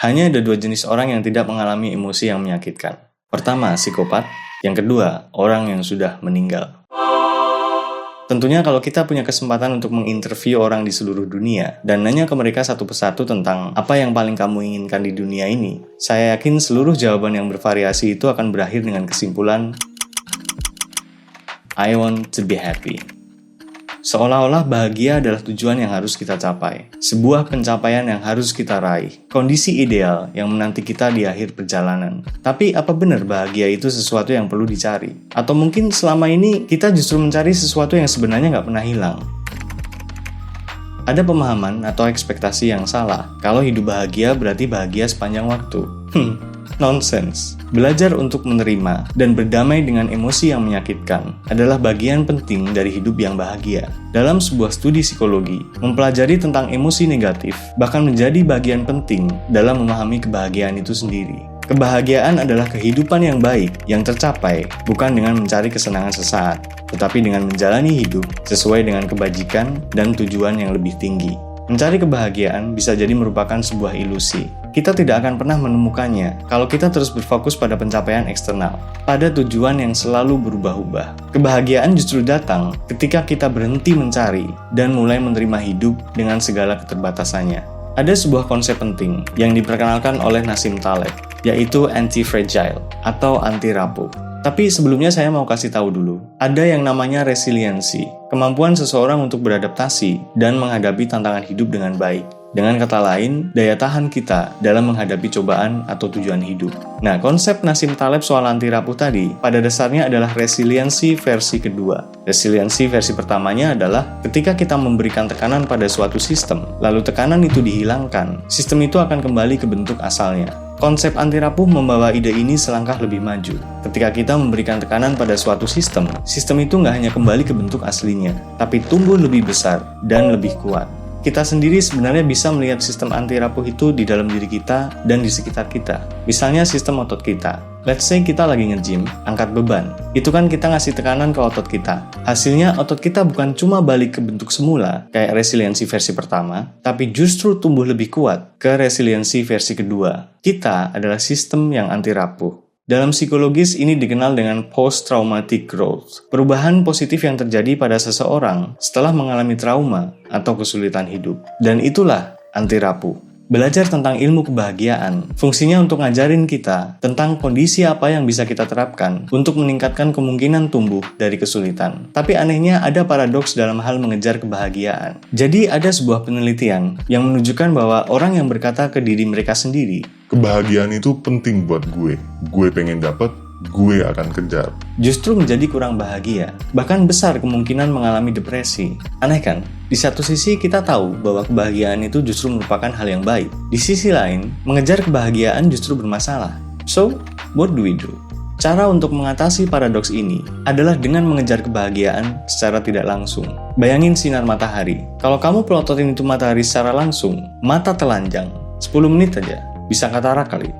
Hanya ada dua jenis orang yang tidak mengalami emosi yang menyakitkan. Pertama, psikopat. Yang kedua, orang yang sudah meninggal. Tentunya kalau kita punya kesempatan untuk menginterview orang di seluruh dunia dan nanya ke mereka satu persatu tentang apa yang paling kamu inginkan di dunia ini, saya yakin seluruh jawaban yang bervariasi itu akan berakhir dengan kesimpulan I want to be happy. Seolah-olah bahagia adalah tujuan yang harus kita capai, sebuah pencapaian yang harus kita raih, kondisi ideal yang menanti kita di akhir perjalanan. Tapi apa benar bahagia itu sesuatu yang perlu dicari? Atau mungkin selama ini kita justru mencari sesuatu yang sebenarnya nggak pernah hilang? Ada pemahaman atau ekspektasi yang salah kalau hidup bahagia berarti bahagia sepanjang waktu. Nonsense. Belajar untuk menerima dan berdamai dengan emosi yang menyakitkan adalah bagian penting dari hidup yang bahagia. Dalam sebuah studi psikologi, mempelajari tentang emosi negatif bahkan menjadi bagian penting dalam memahami kebahagiaan itu sendiri. Kebahagiaan adalah kehidupan yang baik yang tercapai bukan dengan mencari kesenangan sesaat, tetapi dengan menjalani hidup sesuai dengan kebajikan dan tujuan yang lebih tinggi. Mencari kebahagiaan bisa jadi merupakan sebuah ilusi. Kita tidak akan pernah menemukannya kalau kita terus berfokus pada pencapaian eksternal, pada tujuan yang selalu berubah-ubah. Kebahagiaan justru datang ketika kita berhenti mencari dan mulai menerima hidup dengan segala keterbatasannya. Ada sebuah konsep penting yang diperkenalkan oleh Nassim Taleb, yaitu anti-fragile atau anti-rapuh. Tapi sebelumnya saya mau kasih tahu dulu, ada yang namanya resiliensi, kemampuan seseorang untuk beradaptasi dan menghadapi tantangan hidup dengan baik. Dengan kata lain, daya tahan kita dalam menghadapi cobaan atau tujuan hidup. Nah, konsep Nassim Taleb soal anti rapuh tadi, pada dasarnya adalah resiliensi versi kedua. Resiliensi versi pertamanya adalah ketika kita memberikan tekanan pada suatu sistem, lalu tekanan itu dihilangkan, sistem itu akan kembali ke bentuk asalnya. Konsep anti rapuh membawa ide ini selangkah lebih maju. Ketika kita memberikan tekanan pada suatu sistem, sistem itu nggak hanya kembali ke bentuk aslinya, tapi tumbuh lebih besar dan lebih kuat. Kita sendiri sebenarnya bisa melihat sistem anti rapuh itu di dalam diri kita dan di sekitar kita. Misalnya sistem otot kita. Let's say kita lagi nge-gym, angkat beban. Itu kan kita ngasih tekanan ke otot kita. Hasilnya otot kita bukan cuma balik ke bentuk semula, kayak resiliensi versi pertama, tapi justru tumbuh lebih kuat ke resiliensi versi kedua. Kita adalah sistem yang anti rapuh. Dalam psikologis ini dikenal dengan post-traumatic growth, perubahan positif yang terjadi pada seseorang setelah mengalami trauma atau kesulitan hidup. Dan itulah anti rapuh. Belajar tentang ilmu kebahagiaan, fungsinya untuk ngajarin kita tentang kondisi apa yang bisa kita terapkan untuk meningkatkan kemungkinan tumbuh dari kesulitan. Tapi anehnya ada paradoks dalam hal mengejar kebahagiaan. Jadi ada sebuah penelitian yang menunjukkan bahwa orang yang berkata ke diri mereka sendiri, kebahagiaan itu penting buat gue pengen dapet, gue akan kejar, justru menjadi kurang bahagia, bahkan besar kemungkinan mengalami depresi. Aneh kan? Di satu sisi kita tahu bahwa kebahagiaan itu justru merupakan hal yang baik. Di sisi lain, mengejar kebahagiaan justru bermasalah. So, what do we do? Cara untuk mengatasi paradoks ini adalah dengan mengejar kebahagiaan secara tidak langsung. Bayangin sinar matahari. Kalau kamu pelototin itu matahari secara langsung, mata telanjang. 10 menit aja, bisa katarak kali.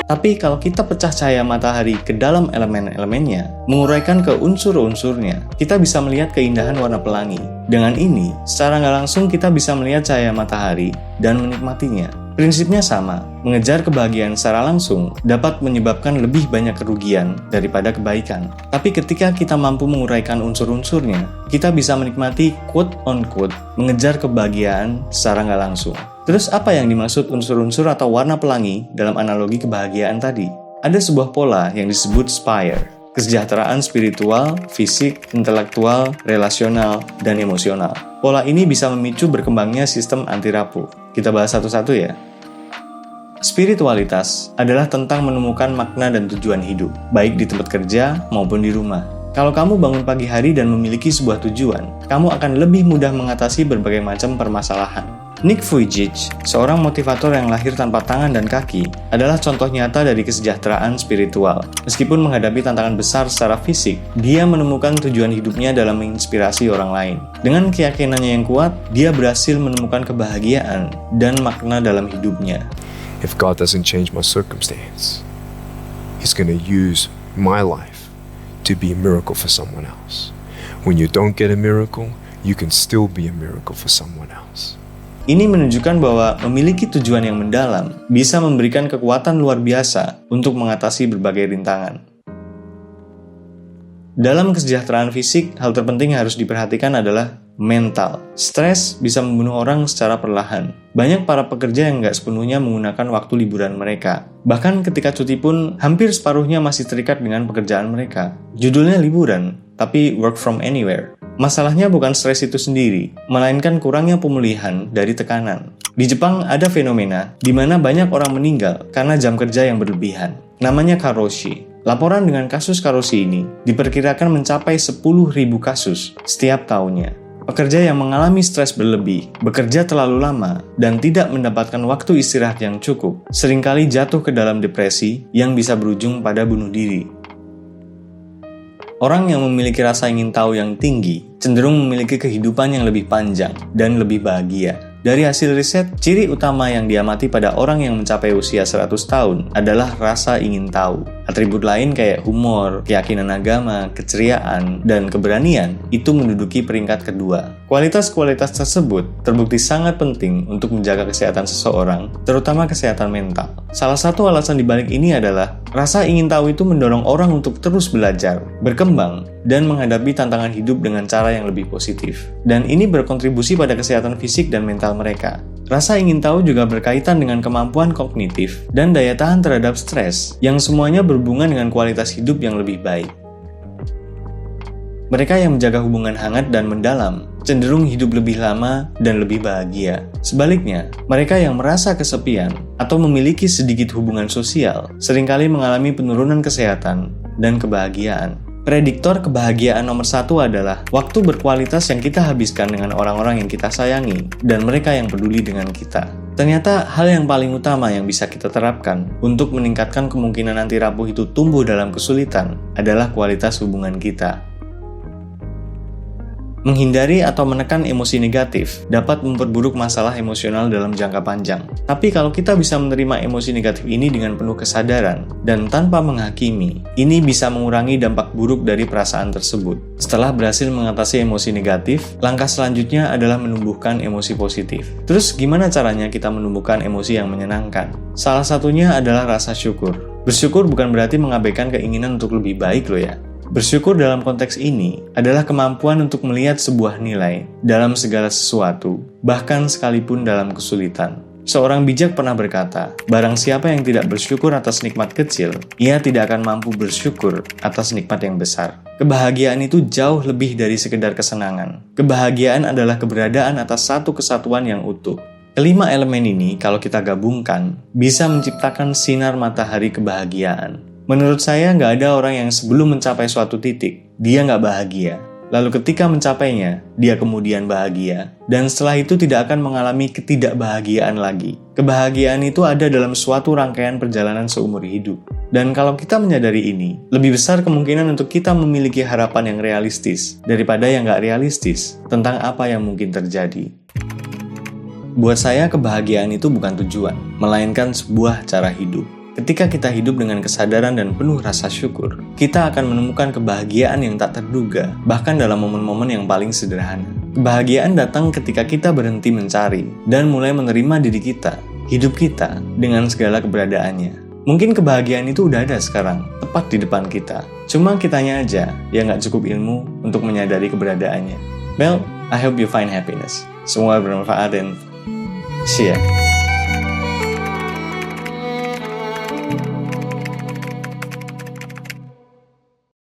Tapi kalau kita pecah cahaya matahari ke dalam elemen-elemennya, menguraikan ke unsur-unsurnya, kita bisa melihat keindahan warna pelangi. Dengan ini, secara nggak langsung kita bisa melihat cahaya matahari dan menikmatinya. Prinsipnya sama, mengejar kebahagiaan secara langsung dapat menyebabkan lebih banyak kerugian daripada kebaikan. Tapi ketika kita mampu menguraikan unsur-unsurnya, kita bisa menikmati quote-on-quote mengejar kebahagiaan secara nggak langsung. Terus apa yang dimaksud unsur-unsur atau warna pelangi dalam analogi kebahagiaan tadi? Ada sebuah pola yang disebut SPIRE, kesejahteraan spiritual, fisik, intelektual, relasional, dan emosional. Pola ini bisa memicu berkembangnya sistem anti rapuh. Kita bahas satu-satu ya. Spiritualitas adalah tentang menemukan makna dan tujuan hidup, baik di tempat kerja maupun di rumah. Kalau kamu bangun pagi hari dan memiliki sebuah tujuan, kamu akan lebih mudah mengatasi berbagai macam permasalahan. Nick Vujicic, seorang motivator yang lahir tanpa tangan dan kaki, adalah contoh nyata dari kesejahteraan spiritual. Meskipun menghadapi tantangan besar secara fisik, dia menemukan tujuan hidupnya dalam menginspirasi orang lain. Dengan keyakinannya yang kuat, dia berhasil menemukan kebahagiaan dan makna dalam hidupnya. If God doesn't change my circumstance, He's gonna use my life to be a miracle for someone else. When you don't get a miracle, you can still be a miracle for someone else. Ini menunjukkan bahwa memiliki tujuan yang mendalam bisa memberikan kekuatan luar biasa untuk mengatasi berbagai rintangan. Dalam kesejahteraan fisik, hal terpenting yang harus diperhatikan adalah mental. Stres bisa membunuh orang secara perlahan. Banyak para pekerja yang nggak sepenuhnya menggunakan waktu liburan mereka. Bahkan ketika cuti pun, hampir separuhnya masih terikat dengan pekerjaan mereka. Judulnya liburan, tapi work from anywhere. Masalahnya bukan stres itu sendiri, melainkan kurangnya pemulihan dari tekanan. Di Jepang ada fenomena di mana banyak orang meninggal karena jam kerja yang berlebihan. Namanya karoshi. Laporan dengan kasus karoshi ini diperkirakan mencapai 10.000 kasus setiap tahunnya. Pekerja yang mengalami stres berlebih, bekerja terlalu lama, dan tidak mendapatkan waktu istirahat yang cukup, seringkali jatuh ke dalam depresi yang bisa berujung pada bunuh diri. Orang yang memiliki rasa ingin tahu yang tinggi cenderung memiliki kehidupan yang lebih panjang dan lebih bahagia. Dari hasil riset, ciri utama yang diamati pada orang yang mencapai usia 100 tahun adalah rasa ingin tahu. Atribut lain kayak humor, keyakinan agama, keceriaan, dan keberanian itu menduduki peringkat kedua. Kualitas-kualitas tersebut terbukti sangat penting untuk menjaga kesehatan seseorang, terutama kesehatan mental. Salah satu alasan dibalik ini adalah rasa ingin tahu itu mendorong orang untuk terus belajar, berkembang, dan menghadapi tantangan hidup dengan cara yang lebih positif. Dan ini berkontribusi pada kesehatan fisik dan mental mereka. Rasa ingin tahu juga berkaitan dengan kemampuan kognitif dan daya tahan terhadap stres, yang semuanya berhubungan dengan kualitas hidup yang lebih baik. Mereka yang menjaga hubungan hangat dan mendalam cenderung hidup lebih lama dan lebih bahagia. Sebaliknya, mereka yang merasa kesepian atau memiliki sedikit hubungan sosial seringkali mengalami penurunan kesehatan dan kebahagiaan. Prediktor kebahagiaan nomor 1 adalah waktu berkualitas yang kita habiskan dengan orang-orang yang kita sayangi dan mereka yang peduli dengan kita. Ternyata hal yang paling utama yang bisa kita terapkan untuk meningkatkan kemungkinan anti rapuh itu tumbuh dalam kesulitan adalah kualitas hubungan kita. Menghindari atau menekan emosi negatif dapat memperburuk masalah emosional dalam jangka panjang. Tapi kalau kita bisa menerima emosi negatif ini dengan penuh kesadaran dan tanpa menghakimi, ini bisa mengurangi dampak buruk dari perasaan tersebut. Setelah berhasil mengatasi emosi negatif, langkah selanjutnya adalah menumbuhkan emosi positif. Terus gimana caranya kita menumbuhkan emosi yang menyenangkan? Salah satunya adalah rasa syukur. Bersyukur bukan berarti mengabaikan keinginan untuk lebih baik loh ya. Bersyukur dalam konteks ini adalah kemampuan untuk melihat sebuah nilai dalam segala sesuatu, bahkan sekalipun dalam kesulitan. Seorang bijak pernah berkata, barang siapa yang tidak bersyukur atas nikmat kecil, ia tidak akan mampu bersyukur atas nikmat yang besar. Kebahagiaan itu jauh lebih dari sekedar kesenangan. Kebahagiaan adalah keberadaan atas satu kesatuan yang utuh. Kelima elemen ini, kalau kita gabungkan, bisa menciptakan sinar matahari kebahagiaan. Menurut saya, nggak ada orang yang sebelum mencapai suatu titik, dia nggak bahagia. Lalu ketika mencapainya, dia kemudian bahagia. Dan setelah itu tidak akan mengalami ketidakbahagiaan lagi. Kebahagiaan itu ada dalam suatu rangkaian perjalanan seumur hidup. Dan kalau kita menyadari ini, lebih besar kemungkinan untuk kita memiliki harapan yang realistis daripada yang nggak realistis tentang apa yang mungkin terjadi. Buat saya, kebahagiaan itu bukan tujuan, melainkan sebuah cara hidup. Ketika kita hidup dengan kesadaran dan penuh rasa syukur, kita akan menemukan kebahagiaan yang tak terduga, bahkan dalam momen-momen yang paling sederhana. Kebahagiaan datang ketika kita berhenti mencari dan mulai menerima diri kita, hidup kita, dengan segala keberadaannya. Mungkin kebahagiaan itu udah ada sekarang, tepat di depan kita. Cuma kitanya aja yang gak cukup ilmu untuk menyadari keberadaannya. Well, I hope you find happiness. Semoga bermanfaat dan see ya.